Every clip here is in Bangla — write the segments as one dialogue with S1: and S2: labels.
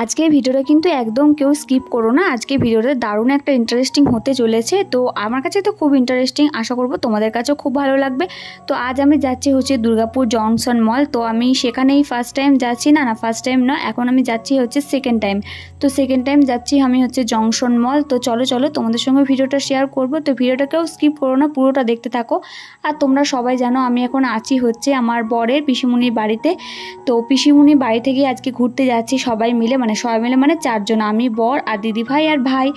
S1: আজকে ভিডিওটা কিন্তু একদম কেউ স্কিপ করো না। আজকে ভিডিওটা দারুণ একটা ইন্টারেস্টিং হতে চলেছে। তো আমার কাছে তো খুব ইন্টারেস্টিং, আশা করব তোমাদের কাছেও খুব ভালো লাগবে। তো আজ আমি যাচ্ছি হচ্ছে দুর্গাপুর জংশন মল। তো আমি সেখানেই ফার্স্ট টাইম যাচ্ছি, না ফার্স্ট টাইম না, এখন আমি যাচ্ছি হচ্ছে সেকেন্ড টাইম। তো সেকেন্ড টাইম যাচ্ছি আমি হচ্ছে জংশন মল। তো চলো তোমাদের সঙ্গে ভিডিওটা শেয়ার করব। তো ভিডিওটাকেও স্কিপ করো না, পুরোটা দেখতে থাকো। আর তোমরা সবাই জানো আমি এখন আছি হচ্ছে আমার বরের পিসিমণির বাড়িতে। তো পিসিমণির বাড়ি থেকে আজকে ঘুরতে যাচ্ছি সবাই মিলে, মানে চারজন, আমি, বর আর দিদিভাই আর ভাই।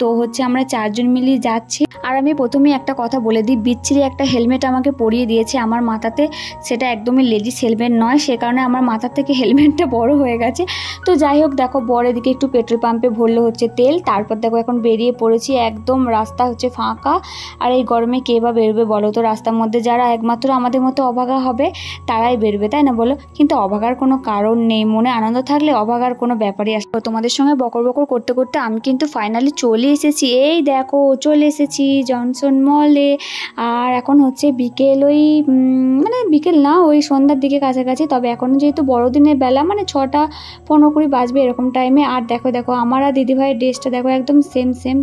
S1: তো হচ্ছে আমরা চারজন মিলেই যাচ্ছি। আর আমি প্রথমেই একটা কথা বলে দিই, বিচ্ছিরি একটা হেলমেট আমাকে পরিয়ে দিয়েছে আমার মাথাতে। সেটা একদমই লেডিস হেলমেট নয়, সে কারণে আমার মাথার থেকে হেলমেটটা বড় হয়ে গেছে। তো যাই হোক, দেখো বর এদিকে একটু পেট্রোল পাম্পে ভরলো হচ্ছে তেল। তারপর দেখো এখন বেরিয়ে পড়েছি, একদম রাস্তা হচ্ছে ফাঁকা। আর এই গরমে কে বা বেরোবে বলো? তো রাস্তার মধ্যে যারা একমাত্র আমাদের মতো অভাগা হবে তারাই বেরোবে, তাই না বলো? কিন্তু অভাগার কোনো কারণ নেই, মনে আনন্দ থাকলে অভাগার কোনো ব্যাপারই আসবে। তোমাদের সঙ্গে বকর বকর করতে করতে আমি কিন্তু ফাইনালি চলে এসেছি। এই দেখো চলে এসেছি জনসন মলে। আর এখন হচ্ছে বিকেল, ওই বিকেল না, ওই সন্ধ্যার দিকে কাছাকাছি। তবে এখন যেহেতু বড়দিনের বেলা, 6:15 বাজবে এরকম টাইমে। আর দেখো আমার আর দিদিভাইয়ের ড্রেসটা দেখো একদম সেম।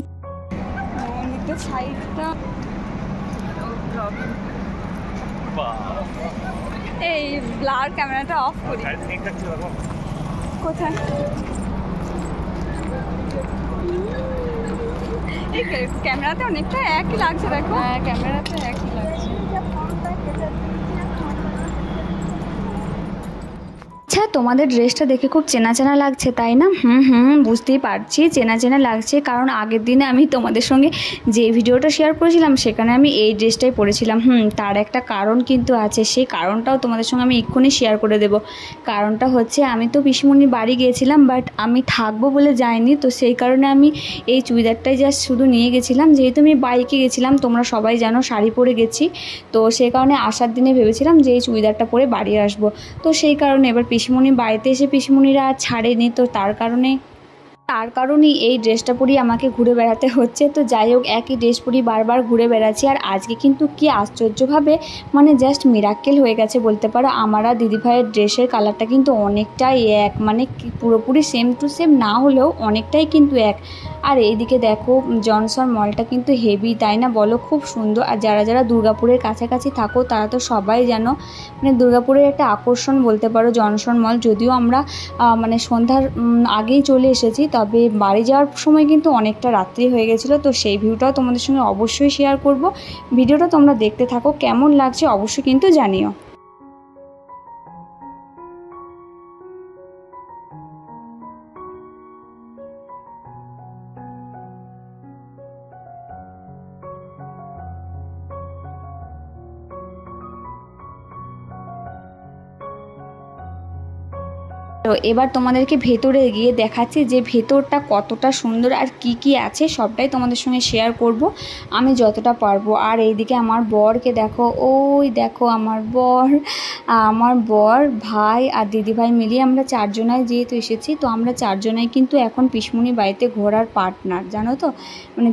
S2: এই ব্লার ক্যামেরাটা অফ করি। কোথায়? এই ক্যামেরাতে অনেকটা একই লাগছে, দেখো। হ্যাঁ, ক্যামেরাতে একই লাগছে।
S1: আচ্ছা, তোমাদের ড্রেসটা দেখে খুব চেনা চেনা লাগছে, তাই না? বুঝতেই পারছি চেনা চেনা লাগছে, কারণ আগের দিনে আমি তোমাদের সঙ্গে যে ভিডিওটা শেয়ার করেছিলাম সেখানে আমি এই ড্রেসটাই পরেছিলাম। তার একটা কারণ কিন্তু আছে, সেই কারণটাও তোমাদের সঙ্গে আমি এক্ষুনি শেয়ার করে দেব। কারণটা হচ্ছে, আমি তো পিসিমণির বাড়ি গিয়েছিলাম, বাট আমি থাকবো বলে যাইনি। তো সেই কারণে আমি এই চুড়িদারটাই জাস্ট শুধু নিয়ে গেছিলাম। যেহেতু আমি বাইকে গেছিলাম, তোমরা সবাই জানো শাড়ি পরে গেছি। তো সেই কারণে আসার দিনে ভেবেছিলাম যে এই চুড়িদারটা পরে বাড়ি আসবো। তো সেই কারণে এবার পিসিমণির বাড়িতে এসে পিসিমণিরা আর ছাড়েনি। তো তার কারণেই এই ড্রেসটা পরেই আমাকে ঘুরে বেড়াতে হচ্ছে। তো যাই হোক, একই ড্রেস পরেই বারবার ঘুরে বেড়াচ্ছি। আর আজকে কিন্তু কি আশ্চর্যভাবে জাস্ট মিরাক্কেল হয়ে গেছে বলতে পারো। আমার আর দিদিভাইয়ের ড্রেসের কালারটা কিন্তু অনেকটাই এক, পুরোপুরি সেম টু সেম না হলেও অনেকটাই কিন্তু এক। আর এইদিকে দেখো জনসন মলটা কিন্তু হেভি, তাই না বলো? খুব সুন্দর। আর যারা দুর্গাপুরের কাছাকাছি থাকো তারা তো সবাই জানো, দুর্গাপুরের একটা আকর্ষণ বলতে পারো জনসন মল। যদিও আমরা সন্ধ্যার আগেই চলে এসেছি, তবে বাড়ি যাওয়ার সময় কিন্তু অনেকটা রাত্রি হয়ে গেছিলো। তো সেই ভিউটাও তোমাদের সঙ্গে অবশ্যই শেয়ার করব। ভিডিওটা তোমরা দেখতে থাকো, কেমন লাগছে অবশ্যই কিন্তু জানিও। তো এবার তোমাদেরকে ভেতরে গিয়ে দেখাচ্ছি যে ভেতরটা কতটা সুন্দর আর কি আছে সবটাই তোমাদের সঙ্গে শেয়ার করব আমি যতটা পারবো। আর এইদিকে আমার বরকে দেখো, ওই দেখো আমার বর, ভাই আর দিদিভাই মিলিয়ে আমরা চারজনাই যেহেতু এসেছি। তো আমরা চারজনাই কিন্তু এখন পিসমণির বাড়িতে ঘোরার পার্টনার, জানো তো।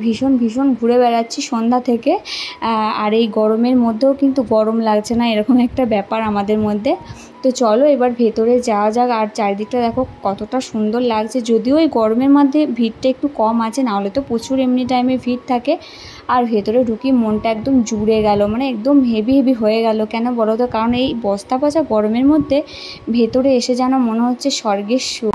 S1: ভীষণ ঘুরে বেড়াচ্ছি সন্ধ্যা থেকে। আর এই গরমের মধ্যেও কিন্তু গরম লাগছে না, এরকম একটা ব্যাপার আমাদের মধ্যে। তো চলো এবার ভেতরে যাওয়া যাক। আর চারিদিকটা দেখো কতটা সুন্দর লাগছে। যদিও এই গরমের মধ্যে ভিড়টা একটু কম আছে, নাহলে তো প্রচুর এমনি টাইমে ভিড় থাকে। আর ভেতরে ঢুকি মনটা একদম জুড়ে গেল, একদম হেভি হয়ে গেল। কেন বলো তো? কারণ এই বস্তা পচা গরমের মধ্যে ভেতরে এসে যেন মনে হচ্ছে স্বর্গের সুখ।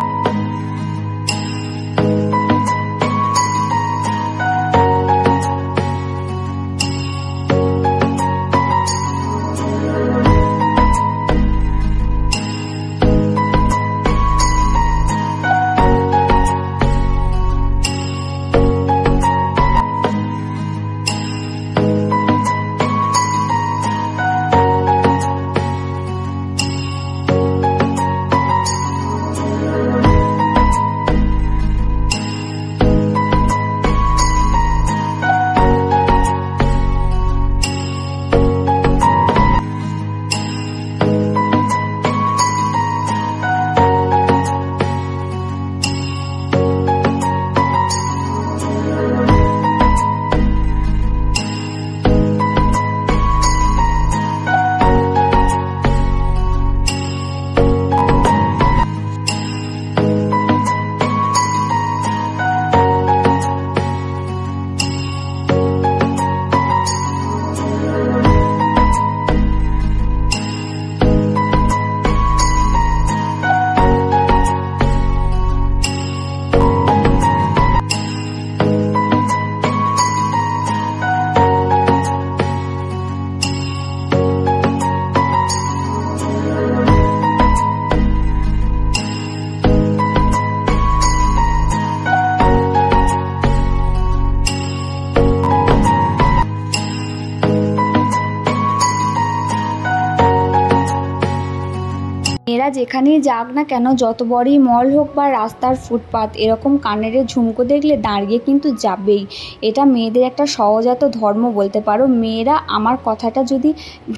S1: মেয়েরা যেখানেই যাক না কেন, যত বড়ই মল হোক বা রাস্তার ফুটপাত, এরকম কানের ঝুমকো দেখলে দাঁড়িয়ে কিন্তু যাবেই। এটা মেয়েদের একটা সহজাত ধর্ম বলতে পারো। মেয়েরা, আমার কথাটা যদি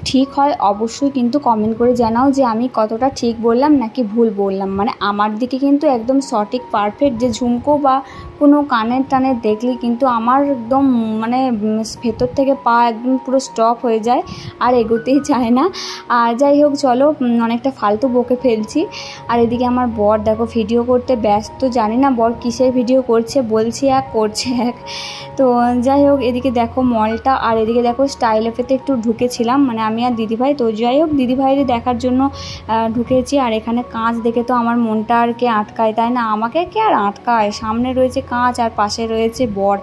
S1: ঠিক হয় অবশ্যই কিন্তু কমেন্ট করে জানাও যে আমি কতটা ঠিক বললাম নাকি ভুল বললাম। মানে আমার দিকে কিন্তু একদম সঠিক পারফেক্ট যে ঝুমকো বা কোনো কানের টানের দেখলে কিন্তু আমার একদম মানে ভেতর থেকে পা একদম পুরো স্টপ হয়ে যায়, আর এগোতেই চায় না। আর যাই হোক, চলো অনেকটা ফালতু বকে ফেলছি। আর এদিকে আমার বর দেখো ভিডিও করতে ব্যস্ত, জানি না বর কিসের ভিডিও করছে, বলছি এক করছে এক। তো যাই হোক, এদিকে দেখো মলটা, আর এদিকে দেখো স্টাইল এফেতে একটু ঢুকেছিলাম, মানে আমি আর দিদিভাই। তো যাই হোক, দিদিভাইরে দেখার জন্য ঢুকেছি। আর এখানে কাঁচ দেখে তো আমার মনটা আর কে আটকায়, তাই না? আমাকে কে আর আটকায়, সামনে রয়েছে কাঁচ আর পাশে রয়েছে বর।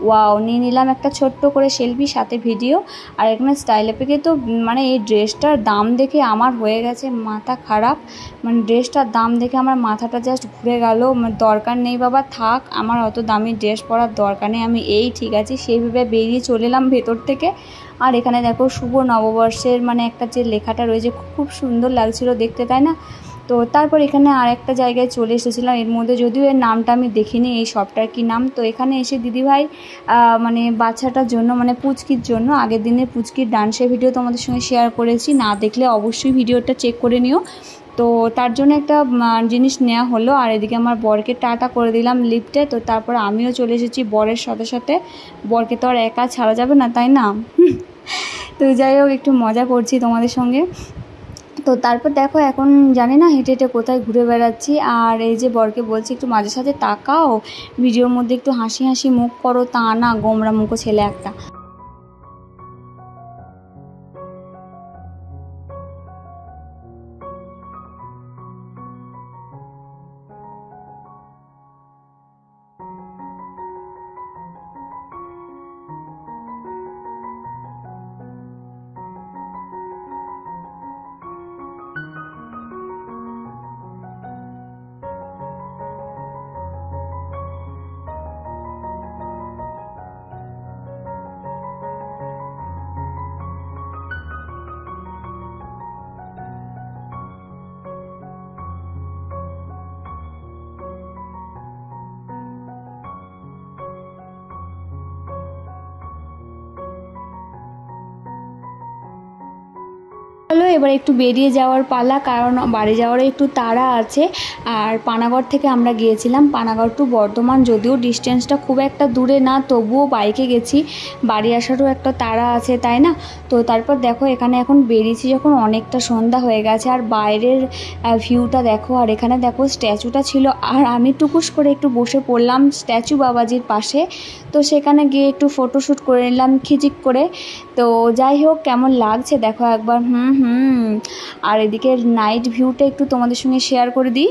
S1: ওয়াও, নিয়ে নিলাম একটা ছোট্ট করে সেলফি, সাথে ভিডিও। আর এখানে স্টাইল এপেকে তো মানে এই ড্রেসটার দাম দেখে আমার হয়ে গেছে মাথা খারাপ। মানে ড্রেসটার দাম দেখে আমার মাথাটা জাস্ট ঘুরে গেল। দরকার নেই বাবা, থাক, আমার অত দামি ড্রেস পরার দরকার নেই, আমি এই ঠিক আছে সেইভাবে বেরিয়ে চলে এলাম ভেতর থেকে। আর এখানে দেখো শুভ নববর্ষের মানে একটা যে লেখাটা রয়েছে, খুব সুন্দর লাগছিল দেখতে, তাই না? তো তারপর এখানে আর একটা জায়গায় চলে এসেছিলাম, এর মধ্যে যদিও এর নামটা আমি দেখিনি, এই শপটার কি নাম। তো এখানে এসে দিদিভাই মানে বাচ্চাটার জন্য মানে পুচকির জন্য আগের দিনের পুচকির ডান্সের ভিডিও তোমাদের সঙ্গে শেয়ার করেছি, না দেখলে অবশ্যই ভিডিওটা চেক করে নিও। তো তার জন্য একটা জিনিস নেওয়া হলো। আর এদিকে আমার বরকে টাটা করে দিলাম লিফটে। তো তারপর আমিও চলে এসেছি বরের সাথে সাথে। বরকে তো আর একা ছাড়া যাবে না, তাই না? তো যাই হোক, একটু মজা করছি তোমাদের সঙ্গে। তো তারপর দেখো এখন জানি না হেঁটে হেঁটে কোথায় ঘুরে বেড়াচ্ছি। আর এই যে বরকে বলছি একটু মাঝে সাঝে তাকাও, ভিডিওর মধ্যে একটু হাসি হাসি মুখ করো, তা না, গোমরা মুখো ছেলে একটা। চলো এবার একটু বেরিয়ে যাওয়ার পালা, কারণ বাড়ি যাওয়ারও একটু তাড়া আছে। আর পানাগড় থেকে আমরা গিয়েছিলাম পানাগড় টু বর্ধমান, যদিও ডিস্টেন্সটা খুব একটা দূরে না, তবুও বাইকে গেছি, বাড়ি আসারও একটা তাড়া আছে, তাই না? তো তারপর দেখো এখানে এখন বেরিয়েছি যখন অনেকটা সন্ধ্যা হয়ে গেছে, আর বাইরের ভিউটা দেখো। আর এখানে দেখো স্ট্যাচুটা ছিল, আর আমি টুকুস করে একটু বসে পড়লাম স্ট্যাচু বাবাজির পাশে। তো সেখানে গিয়ে একটু ফটোশ্যুট করে নিলাম খিচিক করে। তো যাই হোক, কেমন লাগছে দেখো একবার। আর এদিকে নাইট ভিউটা একটু তোমাদের সঙ্গে শেয়ার করে দিই।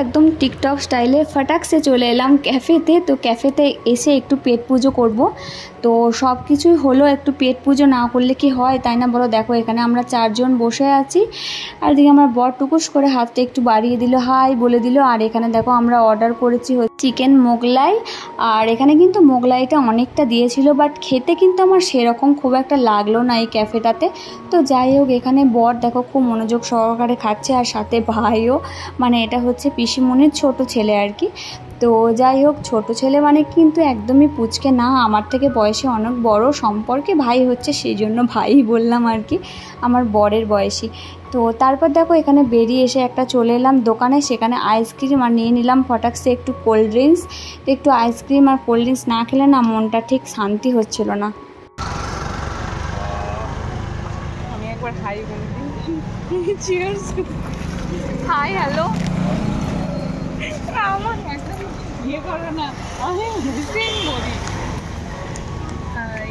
S1: একদম টিকটক স্টাইলে ফটাক সে চলে এলাম ক্যাফেতে। তো ক্যাফেতে এসে একটু পেট পুজো করব। তো সব কিছুই হলো, একটু পেট পুজো না করলে কি হয়, তাই না বলো? দেখো এখানে আমরা 4 জন বসে আছি, আর এদিকে আমার বর টুকুস করে হাতটা একটু বাড়িয়ে দিল, হাই বলে দিল। আর এখানে দেখো আমরা অর্ডার করেছি চিকেন মোগলাই। আর এখানে কিন্তু মোগলাইটা অনেকটা দিয়েছিল, বাট খেতে কিন্তু আমার সেরকম খুব একটা লাগলো না এই ক্যাফেটাতে। তো যাই হোক, এখানে বর দেখো খুব মনোযোগ সহকারে খাচ্ছে, আর সাথে ভাইও, মানে এটা হচ্ছে পিসিমণির ছোট ছেলে আর কি। তো যাই হোক, ছোট ছেলে মানে কিন্তু একদমই পুচকে না, আমার থেকে বয়সে অনেক বড়, সম্পর্কে ভাই হচ্ছে, সেই জন্য ভাই বললাম আর কি, আমার বরের বয়সী। তো তারপর দেখো এখানে বেরিয়ে এসে একটা চলে এলাম দোকানে, সেখানে আইসক্রিম আর নিয়ে নিলাম ফটাকসে একটু কোল্ড ড্রিঙ্কস। একটু আইসক্রিম আর কোল্ড ড্রিঙ্কস না খেলে না মনটা ঠিক শান্তি হচ্ছিল না।
S2: আমি একবার হাই বলে দিই। চিয়ার্স। Hi, hello. আমার একদম ইয়ে করো না, আমি ভীষণ বলি হাই।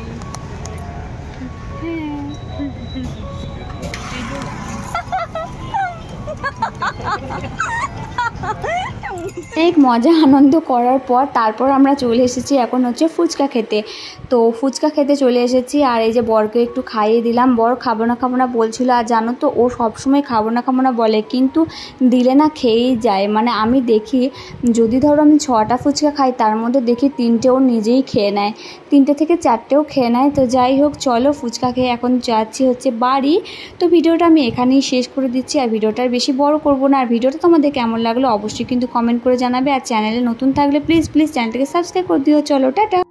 S1: অনেক মজা আনন্দ করার পর তারপর আমরা চলে এসেছি এখন হচ্ছে ফুচকা খেতে। তো ফুচকা খেতে চলে এসেছি, আর এই যে বরকে একটু খাইয়ে দিলাম। বর খাবো না বলছিল, আর জানো তো ও সবসময় খাবো না বলে, কিন্তু দিলে না খেয়েই যায়। মানে আমি দেখি যদি ধরো আমি 6টা ফুচকা খাই তার মধ্যে দেখি 3টে ও নিজেই খেয়ে নেয়, 3টে থেকে 4টেও খেয়ে নেয়। তো যাই হোক, চলো ফুচকা খেয়ে এখন যাচ্ছি হচ্ছে বাড়ি। তো ভিডিওটা আমি এখানেই শেষ করে দিচ্ছি, আর ভিডিওটা বেশি বড় করব না। আর ভিডিওটা তোমাদের কেমন লাগলো অবশ্যই কিন্তু কমেন্ট করে জানাবে, আর চ্যানেলে নতুন থাকলে প্লিজ চ্যানেলটাকে সাবস্ক্রাইব করে দিও। চলো টাটা।